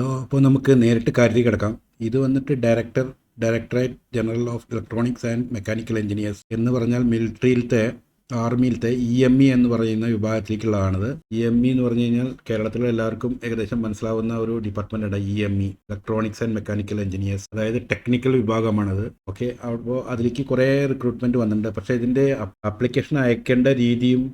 അപ്പോൾ നമുക്ക് നേരിട്ട് കാര്യത്തിൽ കിടക്കാം. ഇത് വന്നിട്ട് directorate general of electronics and mechanical engineers എന്ന് പറഞ്ഞാൽ ആർമിയിലത്തെ EME എന്ന് പറയുന്ന വിഭാഗത്തിലേക്കുള്ളതാണിത്. EME എന്ന് പറഞ്ഞു കഴിഞ്ഞാൽ കേരളത്തിലെ എല്ലാവർക്കും ഏകദേശം മനസ്സിലാവുന്ന ഒരു ഡിപ്പാർട്ട്മെൻറ്റാണ് EME, electronics and mechanical engineers. അതായത് ടെക്നിക്കൽ വിഭാഗമാണത്. ഓക്കെ, അപ്പോൾ അതിലേക്ക് കുറേ റിക്രൂട്ട്മെൻറ്റ് വന്നിട്ടുണ്ട്. പക്ഷേ ഇതിൻ്റെ അപ്ലിക്കേഷൻ അയക്കേണ്ട രീതിയും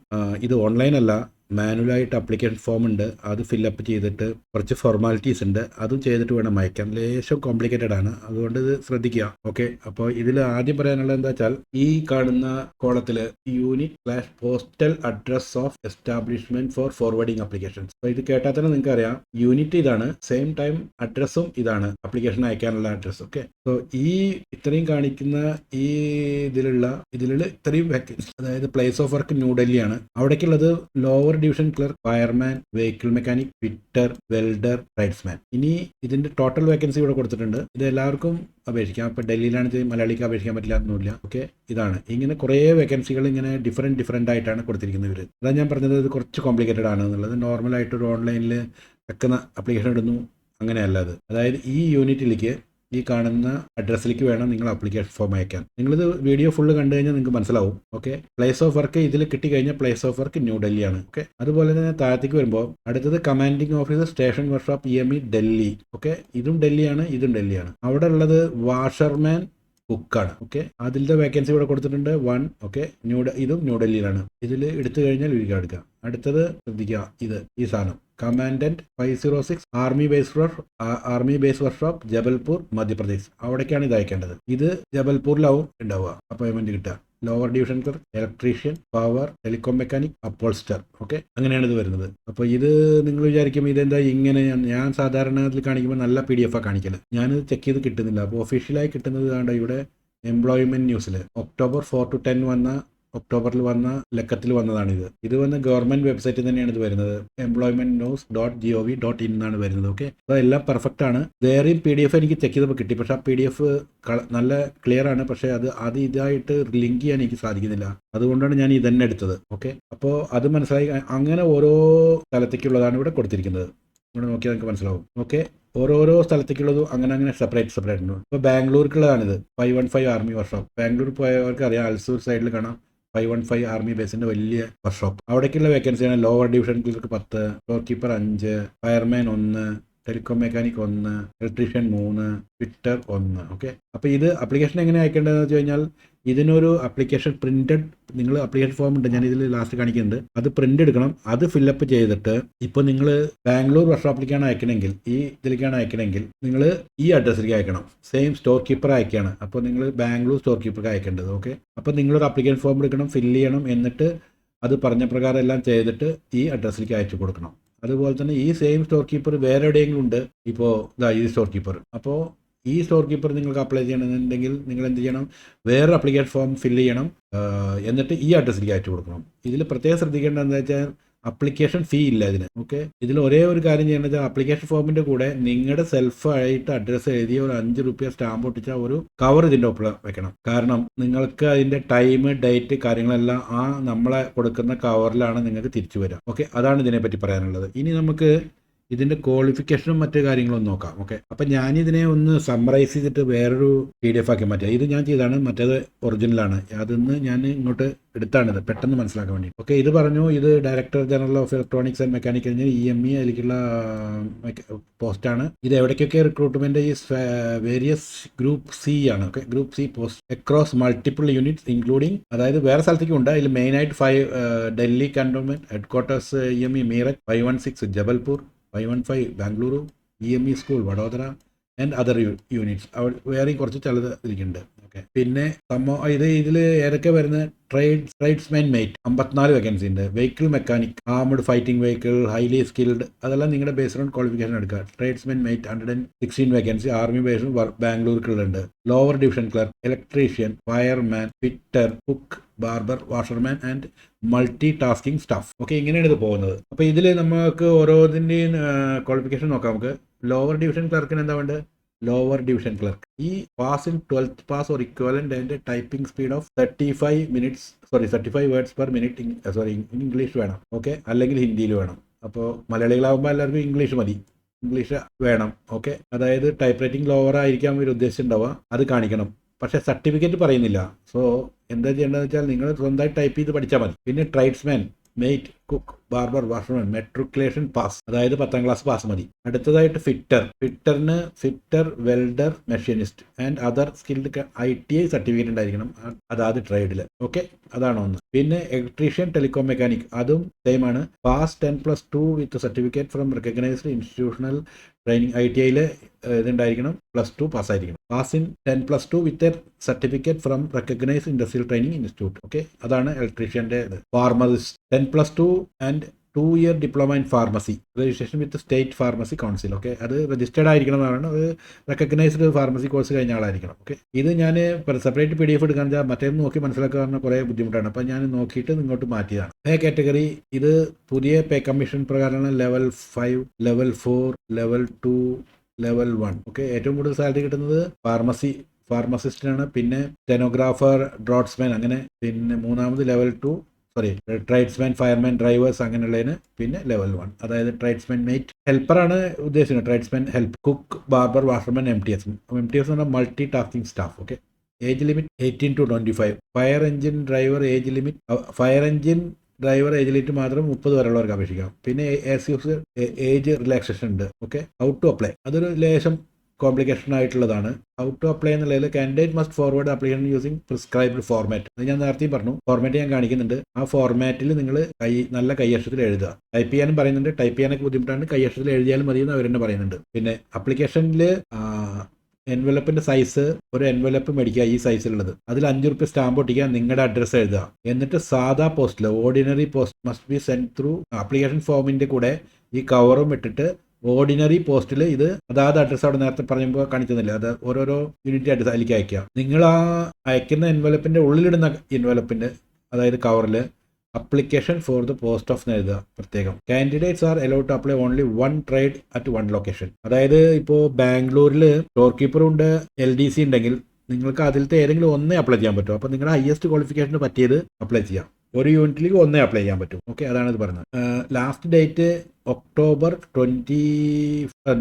ഇത് ഓൺലൈൻ അല്ല, മാനുവലായിട്ട് അപ്ലിക്കേഷൻ ഫോം ഉണ്ട്. അത് ഫില്ലപ്പ് ചെയ്തിട്ട് കുറച്ച് ഫോർമാലിറ്റീസ് ഉണ്ട്, അതും ചെയ്തിട്ട് വേണം അയക്കാൻ. ലേശം കോംപ്ലിക്കേറ്റഡ് ആണ്, അതുകൊണ്ട് ഇത് ശ്രദ്ധിക്കുക. ഓക്കെ, അപ്പോൾ ഇതിൽ ആദ്യം പറയാനുള്ളത് എന്താ വെച്ചാൽ, ഈ കാണുന്ന കോളത്തിൽ unit postal address of establishment for forwarding applications. അപ്പോൾ ഇത് കേട്ടാൽ തന്നെ നിങ്ങൾക്ക് അറിയാം, യൂണിറ്റ് ഇതാണ്, സെയിം ടൈം അഡ്രസ്സും ഇതാണ്, അപ്ലിക്കേഷൻ അയക്കാനുള്ള അഡ്രസ്സ്. ഓക്കെ, സോ ഇത്രയും കാണിക്കുന്ന ഈ ഇതിലുള്ള ഇത്രയും വേക്കൻസി, അതായത് പ്ലേസ് ഓഫ് വർക്ക് ന്യൂഡൽഹിയാണ്. അവിടേക്കുള്ളത് lower division clerk, fireman, vehicle mechanic, fitter, welder, tradesman. ഇനി ഇതിന്റെ ടോട്ടൽ വേക്കൻസി ഇവിടെ കൊടുത്തിട്ടുണ്ട്. ഇത് എല്ലാവർക്കും അപേക്ഷിക്കാം. ഇപ്പോൾ ഡൽഹിയിലാണെങ്കിൽ മലയാളിക്ക് അപേക്ഷിക്കാൻ പറ്റില്ല എന്നൊന്നുമില്ല. ഓക്കെ, ഇതാണ് ഇങ്ങനെ കുറേ വേക്കൻസികൾ ഇങ്ങനെ ഡിഫറെൻ്റ് ആയിട്ടാണ് കൊടുത്തിരിക്കുന്നത് ഇവർ. അതാണ് ഞാൻ പറഞ്ഞത്, ഇത് കുറച്ച് കോംപ്ലിക്കേറ്റഡ് ആണ് എന്നുള്ളത്. നോർമലായിട്ട് ഒരു ഓൺലൈനിൽ വെക്കുന്ന അപ്ലിക്കേഷൻ ഇടുന്നു, അങ്ങനെയല്ല അത്. അതായത് ഈ യൂണിറ്റിലേക്ക്, ഈ കാണുന്ന അഡ്രസ്സിലേക്ക് വേണം നിങ്ങൾ അപ്ലിക്കേഷൻ ഫോം അയക്കാൻ. നിങ്ങളിത് വീഡിയോ ഫുള്ള് കണ്ടു കഴിഞ്ഞാൽ നിങ്ങൾക്ക് മനസ്സിലാവും. ഓക്കെ, പ്ലേസ് ഓഫ് വർക്ക് ഇതിൽ കിട്ടിക്കഴിഞ്ഞാൽ പ്ലേസ് ഓഫ് വർക്ക് ന്യൂഡൽഹിയാണ്. ഓക്കെ, അതുപോലെ തന്നെ താഴത്തേക്ക് വരുമ്പോൾ അടുത്തത് commanding officer station workshop EME Delhi. Okay, ഇതും ഡൽഹിയാണ്. അവിടെ ഉള്ളത് വാഷർമാൻ, കുക്കാണ്. ഓക്കെ, അതിൻ്റെ വേക്കൻസി ഇവിടെ കൊടുത്തിട്ടുണ്ട് 1. ഓക്കെ, ഇതും ന്യൂഡൽഹിയിലാണ്. ഇതിൽ എടുത്തു കഴിഞ്ഞാൽ വീഡിയോ എടുക്കാം. അടുത്തത് ശ്രദ്ധിക്കുക, ഈ സാധനം commandant 506 army base workshop Jabalpur Madhya Pradesh. അവിടേക്കാണ് ഇത് അയക്കേണ്ടത്. ഇത് ജബൽപൂരിലാവും ഉണ്ടാവുക അപ്പോയിൻമെന്റ് കിട്ടുക. Lower division clerk, electrician, power, telecom mechanic, upholsterer. Okay, അങ്ങനെയാണ് ഇത് വരുന്നത്. അപ്പോൾ ഇത് നിങ്ങൾ വിചാരിക്കും ഇതെന്താ ഇങ്ങനെ, ഞാൻ സാധാരണ ഇതിൽ കാണിക്കുമ്പോൾ നല്ല PDF കാണിക്കല്, ഞാനിത് ചെക്ക് ചെയ്ത് കിട്ടുന്നില്ല. അപ്പോൾ ഒഫീഷ്യലായി കിട്ടുന്നത് കാണണ്ട ഇവിടെ എംപ്ലോയ്മെന്റ് ന്യൂസിൽ October 4 to 10 ഒക്ടോബറിൽ വന്ന ലക്കത്തിൽ വന്നതാണിത്. ഇത് വന്ന ഗവൺമെന്റ് വെബ്സൈറ്റിൽ തന്നെയാണ് ഇത് വരുന്നത്. employmentnews.gov.in എന്നാണ് വരുന്നത്. ഓക്കെ, അപ്പോൾ എല്ലാം പെർഫെക്റ്റ് ആണ്. വേറെയും PDF എനിക്ക് ചെക്ക് ചെയ്തപ്പോൾ കിട്ടി, പക്ഷേ ആ PDF നല്ല ക്ലിയർ ആണ്, പക്ഷേ അത് ഇതായിട്ട് ലിങ്ക് ചെയ്യാൻ എനിക്ക് സാധിക്കുന്നില്ല. അതുകൊണ്ടാണ് ഞാൻ ഇതന്നെ എടുത്തത്. ഓക്കെ, അപ്പോൾ അത് മനസ്സിലായി. അങ്ങനെ ഓരോ സ്ഥലത്തേക്കുള്ളതാണ് ഇവിടെ കൊടുത്തിരിക്കുന്നത്. ഇവിടെ നോക്കിയാൽ നിങ്ങൾക്ക് മനസ്സിലാവും. ഓക്കെ, ഓരോരോ സ്ഥലത്തേക്കുള്ളതും അങ്ങനെ സെപ്പറേറ്റ് ഉണ്ട്. ഇപ്പോൾ ബാംഗ്ലൂർക്കുള്ളതാണിത്, 515 ആർമി വർക്ക്ഷോപ്പ്. ബാംഗ്ലൂർ പോയവർക്ക് അറിയാം, അൽസൂർ സൈഡിൽ കാണാം 515 ആർമി ബേസിന്റെ വലിയ വർക്ക്ഷോപ്പ്. അവിടേക്കുള്ള വേക്കൻസിയാണ് lower division clerk 10, store keeper 5, fireman 1, telecom mechanic 1, electrician 3, fitter 1. Okay, അപ്പോൾ ഇത് അപ്ലിക്കേഷൻ എങ്ങനെ അയക്കേണ്ടതെന്ന് വെച്ച് കഴിഞ്ഞാൽ, ഇതിനൊരു അപ്ലിക്കേഷൻ പ്രിന്റഡ്, നിങ്ങൾ അപ്ലിക്കേഷൻ ഫോം ഉണ്ട്, ഞാൻ ഇതിൽ ലാസ്റ്റ് കാണിക്കുന്നുണ്ട്, അത് പ്രിന്റ് എടുക്കണം. അത് ഫില്ലപ്പ് ചെയ്തിട്ട്, ഇപ്പോൾ നിങ്ങൾ ബാംഗ്ലൂർ വർക്ക്ഷോപ്പിലേക്കാണ് അയക്കണമെങ്കിൽ നിങ്ങൾ ഈ അഡ്രസ്സിലേക്ക് അയക്കണം. സെയിം സ്റ്റോർ കീപ്പർ അയക്കുകയാണ്, അപ്പോൾ നിങ്ങൾ ബാംഗ്ലൂർ സ്റ്റോർ കീപ്പർക്ക് അയക്കേണ്ടത്. ഓക്കെ, അപ്പോൾ നിങ്ങളൊരു അപ്ലിക്കേഷൻ ഫോം എടുക്കണം, ഫില്ല് ചെയ്യണം, എന്നിട്ട് അത് പറഞ്ഞ പ്രകാരം എല്ലാം ചെയ്തിട്ട് ഈ അഡ്രസ്സിലേക്ക് അയച്ചു കൊടുക്കണം. അതുപോലെ തന്നെ ഈ സെയിം സ്റ്റോർ കീപ്പർ വേറെ എവിടെയെങ്കിലും ഉണ്ട്, ഇപ്പോൾ ഈ സ്റ്റോർ കീപ്പർ. അപ്പോൾ ഈ സ്റ്റോർ കീപ്പർ നിങ്ങൾക്ക് അപ്ലൈ ചെയ്യണമെന്നുണ്ടെങ്കിൽ നിങ്ങൾ എന്ത് ചെയ്യണം, വേറെ അപ്ലിക്കേഷൻ ഫോം ഫില്ല് ചെയ്യണം, എന്നിട്ട് ഈ അഡ്രസ്സിലേക്ക് അയച്ചു കൊടുക്കണം. ഇതിൽ പ്രത്യേകം ശ്രദ്ധിക്കേണ്ടത് എന്താ വെച്ചാൽ, അപ്ലിക്കേഷൻ ഫീ ഇല്ല ഇതിന്. ഓക്കെ, ഇതിൽ ഒരേ ഒരു കാര്യം ചെയ്യേണ്ടത് വെച്ചാൽ, അപ്ലിക്കേഷൻ ഫോമിന്റെ കൂടെ നിങ്ങളുടെ സെൽഫായിട്ട് അഡ്രസ്സ് എഴുതിയ ഒരു 5 രൂപ സ്റ്റാമ്പ് ഒട്ടിച്ച ഒരു കവർ ഇതിൻ്റെ ഒപ്പം വെക്കണം. കാരണം നിങ്ങൾക്ക് അതിന്റെ ടൈം, ഡേറ്റ്, കാര്യങ്ങളെല്ലാം നമ്മളെ കൊടുക്കുന്ന കവറിലാണ് നിങ്ങൾക്ക് തിരിച്ചു വരിക. ഓക്കെ, അതാണ് ഇതിനെപ്പറ്റി പറയാനുള്ളത്. ഇനി നമുക്ക് ഇതിന്റെ ക്വാളിഫിക്കേഷനും മറ്റു കാര്യങ്ങളും നോക്കാം. ഓക്കെ, അപ്പം ഞാനിതിനെ ഒന്ന് സമ്മറൈസ് ചെയ്തിട്ട് വേറൊരു PDF ആക്കി മാറ്റാം. ഇത് ഞാൻ ചെയ്താണ്, മറ്റേത് ഒറിജിനലാണ്. അതിന്ന് ഞാൻ ഇങ്ങോട്ട് എടുത്താണിത് പെട്ടെന്ന് മനസ്സിലാക്കാൻ വേണ്ടി. ഓക്കെ, ഇത് പറഞ്ഞു, ഇത് director general of electronics and mechanical engineer EME അതിലേക്കുള്ള പോസ്റ്റാണ്. ഇത് എവിടേക്കൊക്കെ റിക്രൂട്ട്മെന്റ് ഈ വേരിയസ് ഗ്രൂപ്പ് C ആണ്. Okay, group C post across multiple units including, അതായത് വേറെ സ്ഥലത്തേക്കും ഉണ്ട്. അതിൽ മെയിനായിട്ട് 5 Delhi cantonment headquarters EME Meerut, 516 Jabalpur, 515 Bengaluru, EME school Vadodara and other units. വേറെയും കുറച്ച് ചിലത് ഇതിലേക്കുണ്ട്. ഓക്കെ, പിന്നെ ഇതിൽ ഏതൊക്കെ വരുന്നത്, ട്രേഡ്സ്മാൻ മെയ്റ്റ് 54 വേക്കൻസി ഉണ്ട്. Vehicle mechanic, armed fighting vehicle, highly skilled, അതെല്ലാം നിങ്ങളുടെ ബേസ്ഡ് ഓൺ ക്വാളിഫിക്കേഷൻ എടുക്കുക. Tradesman mate 116 vacancy, army base ബാംഗ്ലൂർക്കുള്ളുണ്ട്. Lower division clerk, electrician, fireman, fitter, cook, barber, washerman and multi tasking staff. Okay, ഇങ്ങനെയാണ് ഇത് പോകുന്നത്. അപ്പോൾ ഇതിൽ നമുക്ക് ഓരോന്നിൻ്റെയും ക്വാളിഫിക്കേഷൻ നോക്കാം. നമുക്ക് ലോവർ ഡിവിഷൻ ക്ലർക്കിന് എന്താ വേണ്ടത്, ലോവർ ഡിവിഷൻ ക്ലർക്ക് ഈ pass in 12th pass or equivalent and typing speed of 35 words per minute in English വേണം. ഓക്കെ, അല്ലെങ്കിൽ ഹിന്ദിയിൽ വേണം. അപ്പോൾ മലയാളികളാകുമ്പോൾ എല്ലാവർക്കും ഇംഗ്ലീഷ് മതി. ഇംഗ്ലീഷ് വേണം. ഓക്കെ, അതായത് ടൈപ്പ് റൈറ്റിംഗ് ലോവർ ആയിരിക്കാം ഇവർ ഉദ്ദേശിച്ചിട്ടുണ്ടാവുക, അത് കാണിക്കണം. പക്ഷേ സർട്ടിഫിക്കറ്റ് പറയുന്നില്ല. സോ എന്താ ചെയ്യേണ്ടതെന്ന് വെച്ചാൽ നിങ്ങൾ സ്വന്തമായിട്ട് ടൈപ്പ് ചെയ്ത് പഠിച്ചാൽ മതി. പിന്നെ tradesman, mate, cook, barber, washerman, matriculation pass, അതായത് 10ാം ക്ലാസ് പാസ് മതി. അടുത്തതായിട്ട് ഫിറ്ററിന് fitter, welder, machinist and other skilled ITI certificate ഉണ്ടായിരിക്കണം അതാത് ട്രേഡിൽ. ഓക്കെ, അതാണ് ഒന്ന്. പിന്നെ ഇലക്ട്രീഷ്യൻ, ടെലികോം മെക്കാനിക്, അതും സെയിം ആണ്. Pass 10+2 with certificate from recognised institutional training. ITIയിൽ ഇതുണ്ടായിരിക്കണം, +2 പാസ്സായിരിക്കണം. Pass in 10+2 with certificate from recognised industrial training institute. Okay, അതാണ് ഇലക്ട്രീഷ്യൻ്റെ ഇത്. Pharmacist 10+2 and 2-year diploma in pharmacy, registration with state pharmacy council. Okay, അത് registered ആയിരിക്കണം എന്നാണ്, അത് റെക്കഗ്നൈസ്ഡ് ഫാർമസി കോഴ്സ് കഴിഞ്ഞ ആളായിരിക്കണം. ഓക്കെ, ഇത് ഞാൻ സെപ്പറേറ്റ് PDF എടുക്കാൻ വെച്ചാൽ മറ്റേന്ന് നോക്കി മനസ്സിലാക്കാൻ കുറേ ബുദ്ധിമുട്ടാണ്. അപ്പം ഞാൻ നോക്കിയിട്ട് ഇങ്ങോട്ട് മാറ്റിയതാണ്. പേ കാറ്റഗറി ഇത് പുതിയ പേ കമ്മീഷൻ പ്രകാരമാണ് level 5, level 4, level 2, level 1. Okay, ഏറ്റവും കൂടുതൽ സാലറി കിട്ടുന്നത് ഫാർമസിസ്റ്റിനാണ്. പിന്നെ സ്റ്റെനോഗ്രാഫർ, ഡ്രോട്ട്സ്മാൻ, അങ്ങനെ. പിന്നെ മൂന്നാമത് ലെവൽ 2 ട്രേഡ്സ്മാൻ, ഫയർമാൻ, ഡ്രൈവേഴ്സ്, അങ്ങനെയുള്ളതിന്. പിന്നെ ലെവൽ 1 അതായത് ട്രേഡ്സ്മാൻ മെയ്റ്റ്, ഹെൽപ്പറാണ് ഉദ്ദേശിക്കുന്നത്. Tradesman help, cook, barber, washerman, MTS എന്ന് പറഞ്ഞാൽ multi tasking staff. Okay, age limit 18 to 25. Fire engine driver age limit മാത്രം 30 വരെയുള്ളവർക്ക് അപേക്ഷിക്കാം. പിന്നെ ഏജ് റിലാക്സേഷൻ ഉണ്ട്. ഓക്കെ, ഹൗ ടു അപ്ലൈ, അതൊരു ലേശം കോംപ്ലിക്കേഷൻ ആയിട്ടുള്ളതാണ്. ഹൗ ടു അപ്ലൈ എന്നുള്ളതിൽ candidate must forward application using prescribed format. അത് ഞാൻ നേരത്തെ പറഞ്ഞു, ഫോർമാറ്റ് ഞാൻ കാണിക്കുന്നുണ്ട്. ആ ഫോർമാറ്റിൽ നിങ്ങൾ നല്ല കൈയക്ഷരത്തിൽ എഴുതുക. ടൈപ്പ് ചെയ്യാനും പറയുന്നുണ്ട്, ടൈപ്പ് ചെയ്യാനൊക്കെ ബുദ്ധിമുട്ടാണ്, കൈയക്ഷരത്തിൽ എഴുതിയാലും മതി എന്ന് അവർ തന്നെ പറയുന്നുണ്ട്. പിന്നെ അപ്ലിക്കേഷനിൽ എൻവലപ്പിന്റെ സൈസ്, ഒരു എൻവലപ്പ് മേടിക്കുക ഈ സൈസിലുള്ളത്, അതിൽ 5 രൂപ സ്റ്റാമ്പ് ഒട്ടിക്കുക, നിങ്ങളുടെ അഡ്രസ്സ് എഴുതുക. എന്നിട്ട് സാധാ പോസ്റ്റിൽ, ordinary post must be send through application ഫോമിന്റെ കൂടെ ഈ കവറും ഇട്ടിട്ട് ഓർഡിനറി പോസ്റ്റിൽ ഇത് അതാത് അഡ്രസ്സ് അവിടെ നേരത്തെ പറയുമ്പോൾ കാണിക്കുന്നില്ല, അത് ഓരോരോ യൂണിറ്റ് അഡ്രസ്സ് അതിലേക്ക് അയക്കുക. നിങ്ങൾ ആ അയക്കുന്ന എൻവലപ്പിന്റെ ഉള്ളിലിടുന്ന എൻവലപ്പിന്റെ, അതായത് കവറിൽ application for the post of എഴുതുക പ്രത്യേകം. Candidates are allowed to apply only 1 trade at 1 location. അതായത് ഇപ്പോൾ ബാംഗ്ലൂരിൽ സ്റ്റോർ കീപ്പറുണ്ട്, LDC ഉണ്ടെങ്കിൽ നിങ്ങൾക്ക് അതിലത്തെ ഏതെങ്കിലും ഒന്നേ അപ്ലൈ ചെയ്യാൻ പറ്റും. അപ്പോൾ നിങ്ങളുടെ ഹയസ്റ്റ് ക്വാളിഫിക്കേഷന് പറ്റിയത് അപ്ലൈ ചെയ്യാം. ഒരു യൂണിറ്റിലേക്ക് ഒന്നേ അപ്ലൈ ചെയ്യാൻ പറ്റും. ഓക്കെ, അതാണ് ഇത് പറഞ്ഞത്. ലാസ്റ്റ് ഡേറ്റ്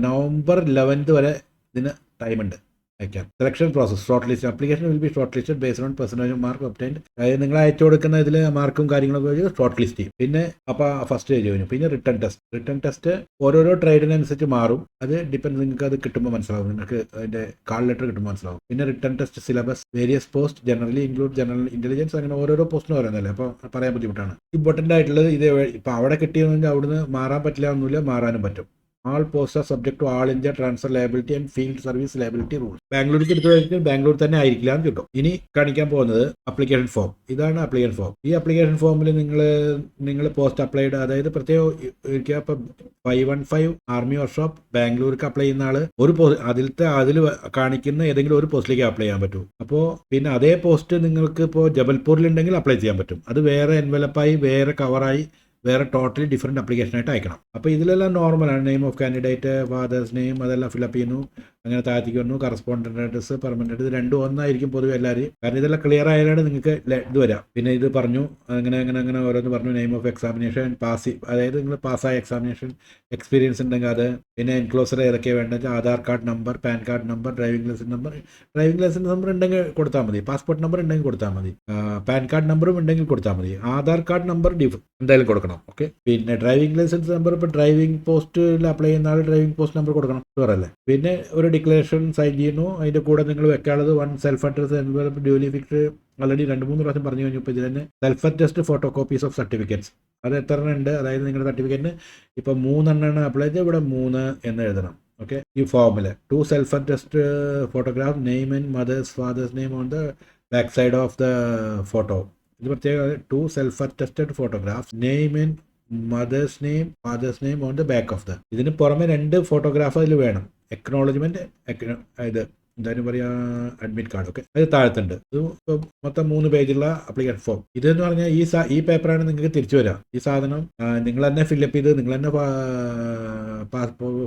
നവംബർ 11th വരെ ഇതിന് ടൈമുണ്ട് അയക്കാം. Selection process, short list. Application will be short listed based on percentage mark obtained. അതായത് നിങ്ങൾ അയച്ചു കൊടുക്കുന്ന ഇതിൽ മാർക്കും കാര്യങ്ങളൊക്കെ വെച്ച് ഷോർട്ട് ലിസ്റ്റ് ചെയ്യും. പിന്നെ അപ്പോൾ ഫസ്റ്റ് സ്റ്റേജ് കഴിഞ്ഞു. പിന്നെ റിട്ടേൺ ടെസ്റ്റ് ഓരോരോ ട്രേഡിനനുസരിച്ച് മാറും. അത് ഡിപ്പെൻഡ്, നിങ്ങൾക്ക് അത് കിട്ടുമ്പോൾ മനസ്സിലാവും, നിങ്ങൾക്ക് അതിൻ്റെ കാൾ ലെറ്റർ കിട്ടുമ്പോൾ മനസ്സിലാവും. പിന്നെ return test syllabus, various post, generally include general intelligence, അങ്ങനെ ഓരോരോ പോസ്റ്റിന് പറയുന്നതല്ലേ, അപ്പോൾ പറയാൻ ബുദ്ധിമുട്ടാണ്. ഇമ്പോർട്ടൻ്റ് ആയിട്ടുള്ളത് ഇത് ഇപ്പോൾ അവിടെ കിട്ടിയതെന്ന് അവിടുന്ന് മാറാൻ പറ്റില്ല ഒന്നുമില്ല, മാറാനും പറ്റും. All posts are subject to all India transfer liability and field service liability rules. ബാംഗ്ലൂർക്ക് എടുത്ത് ബാംഗ്ലൂർ തന്നെ ആയിരിക്കില്ല എന്ന് കിട്ടും. ഇനി കാണിക്കാൻ പോകുന്നത് അപ്ലിക്കേഷൻ ഫോം. ഇതാണ് അപ്ലിക്കേഷൻ ഫോം. ഈ അപ്ലിക്കേഷൻ ഫോമിൽ നിങ്ങൾ പോസ്റ്റ് അപ്ലൈഡ്, അതായത് പ്രത്യേകം ഇപ്പം 515 ആർമി വർക്ക്ഷോപ്പ് ബാംഗ്ലൂർക്ക് അപ്ലൈ ചെയ്യുന്ന ആള് അതിൽ കാണിക്കുന്ന ഏതെങ്കിലും ഒരു പോസ്റ്റിലേക്ക് അപ്ലൈ ചെയ്യാൻ പറ്റും. അപ്പോൾ പിന്നെ അതേ പോസ്റ്റ് നിങ്ങൾക്ക് ഇപ്പോൾ ജബൽപൂരിലുണ്ടെങ്കിൽ അപ്ലൈ ചെയ്യാൻ പറ്റും. അത് വേറെ എൻവലപ്പായി, വേറെ കവറായി, വേറെ ടോട്ടലി ഡിഫറെൻറ്റ് അപ്ലിക്കേഷനായിട്ട് അയക്കണം. അപ്പോൾ ഇതിലെല്ലാം നോർമലാണ്. Name of candidate, fathers name, അതെല്ലാം ഫില്ലപ്പ് ചെയ്യുന്നു. അങ്ങനെ താഴത്തേക്ക് വന്നു. കറസ്പോണ്ടൻ്റ് അഡ്രസ്, പെർമനൻ്റ്, ഇത് രണ്ടും ഒന്നായിരിക്കും പൊതുവെ എല്ലാവരും. കാരണം ഇതെല്ലാം ക്ലിയർ ആയാലാണ് നിങ്ങൾക്ക് ഇത് വരാം. പിന്നെ ഇത് പറഞ്ഞു, അങ്ങനെ ഓരോന്ന് പറഞ്ഞു. നെയിം ഓഫ് എക്സാമിനേഷൻ, അതായത് നിങ്ങൾ പാസ്സായ എക്സാമിനേഷൻ, എക്സ്പീരിയൻസ് ഉണ്ടെങ്കിൽ അത്. പിന്നെ എൻക്ലോസർ ഏതൊക്കെയാണ് വേണ്ടത്, Aadhaar card number, PAN card number, driving licence number ഉണ്ടെങ്കിൽ കൊടുത്താൽ മതി, പാസ്പോർട്ട് നമ്പർ ഉണ്ടെങ്കിൽ കൊടുത്താൽ മതി, പാൻ കാർഡ് നമ്പറും ഉണ്ടെങ്കിൽ കൊടുത്താൽ മതി, ആധാർ കാർഡ് നമ്പർ എന്തായാലും കൊടുക്കണം. ഓക്കെ, പിന്നെ ഡ്രൈവിംഗ് ലൈസൻസ് നമ്പർ, ഇപ്പോൾ ഡ്രൈവിംഗ് പോസ്റ്റിൽ അപ്ലൈ ചെയ്യുന്ന ആൾ ഡ്രൈവിംഗ് പോസ്റ്റ് നമ്പർ കൊടുക്കണം, ഷുവറല്ലേ. പിന്നെ ഒരു ഡിക്ലറേഷൻ സൈൻ ചെയ്യുന്നു. അതിൻ്റെ കൂടെ നിങ്ങൾ വെക്കാനുള്ളത് 1 self address envelope duly fixed. Already 2-3 പ്രാവശ്യം പറഞ്ഞു കഴിഞ്ഞു. ഇപ്പോൾ ഇതിൽ തന്നെ self attest photo copies of certificates, അത് എത്ര എണ്ണം ഉണ്ട്, അതായത് നിങ്ങളുടെ സർട്ടിഫിക്കറ്റിന് ഇപ്പോൾ 3 എണ്ണമാണ് അപ്ലൈ ചെയ്ത്, ഇവിടെ 3 എന്ന് എഴുതണം. ഓക്കെ, ഈ ഫോമിൽ 2 self attest photograph, name and fathers name on the back side of the photo. ഇത് പ്രത്യേകം 2 self attested photographs, name and mothers name, fathers name on the back of the. ഇതിന് പുറമെ 2 ഫോട്ടോഗ്രാഫ് അതിൽ വേണം. എക്നോളജ്മെന്റ്, ഇത് എന്തായാലും പറയാ അഡ്മിറ്റ് കാർഡ്. ഒക്കെ അത് താഴത്തുണ്ട്. ഇത് മൊത്തം 3 പേജുള്ള അപ്ലിക്കേഷൻ ഫോം. ഇതെന്ന് പറഞ്ഞാൽ ഈ പേപ്പറാണ് നിങ്ങൾക്ക് തിരിച്ചു വരാം. ഈ സാധനം നിങ്ങൾ തന്നെ ഫില്ലപ്പ് ചെയ്ത് നിങ്ങൾ തന്നെ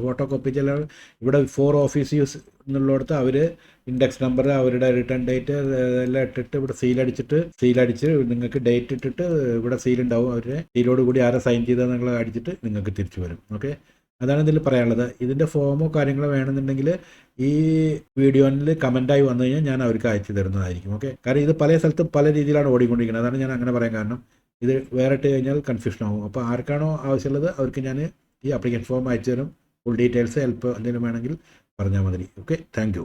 ഫോട്ടോ കോപ്പി ചെയ്യാൻ. ഇവിടെ 4 ഓഫീസ് യൂസ് എന്നുള്ളിടത്ത് അവർ ഇൻഡെക്സ് നമ്പർ, അവരുടെ റിട്ടേൺ ഡേറ്റ് എല്ലാം ഇട്ടിട്ട് ഇവിടെ സീലടിച്ച് നിങ്ങൾക്ക് ഡേറ്റ് ഇട്ടിട്ട് ഇവിടെ സീൽ ഉണ്ടാവും. അവരുടെ സീലോട് കൂടി ആരെ സൈൻ ചെയ്താൽ നിങ്ങൾ അടിച്ചിട്ട് നിങ്ങൾക്ക് തിരിച്ചു വരും. ഓക്കെ, അതാണ് ഇതിൽ പറയാനുള്ളത്. ഇതിൻ്റെ ഫോമോ കാര്യങ്ങളോ വേണമെന്നുണ്ടെങ്കിൽ ഈ വീഡിയോയിൽ കമൻറ്റായി വന്നു കഴിഞ്ഞാൽ ഞാൻ അവർക്ക് അയച്ചു തരുന്നതായിരിക്കും. ഓക്കെ, കാരണം ഇത് പല സ്ഥലത്തും പല രീതിയിലാണ് ഓടിക്കൊണ്ടിരിക്കുന്നത്. അതാണ് ഞാൻ അങ്ങനെ പറയാൻ കാരണം. ഇത് വേറെ ഇട്ട് കഴിഞ്ഞാൽ കൺഫ്യൂഷൻ ആവും. അപ്പോൾ ആർക്കാണോ ആവശ്യമുള്ളത് അവർക്ക് ഞാൻ ഈ ആപ്ലിക്കേഷൻ ഫോം അയച്ചു തരും. ഫുൾ ഡീറ്റെയിൽസ് ഹെൽപ്പ് എന്തെങ്കിലും വേണമെങ്കിൽ പറഞ്ഞാൽ മതി. Okay, thank you.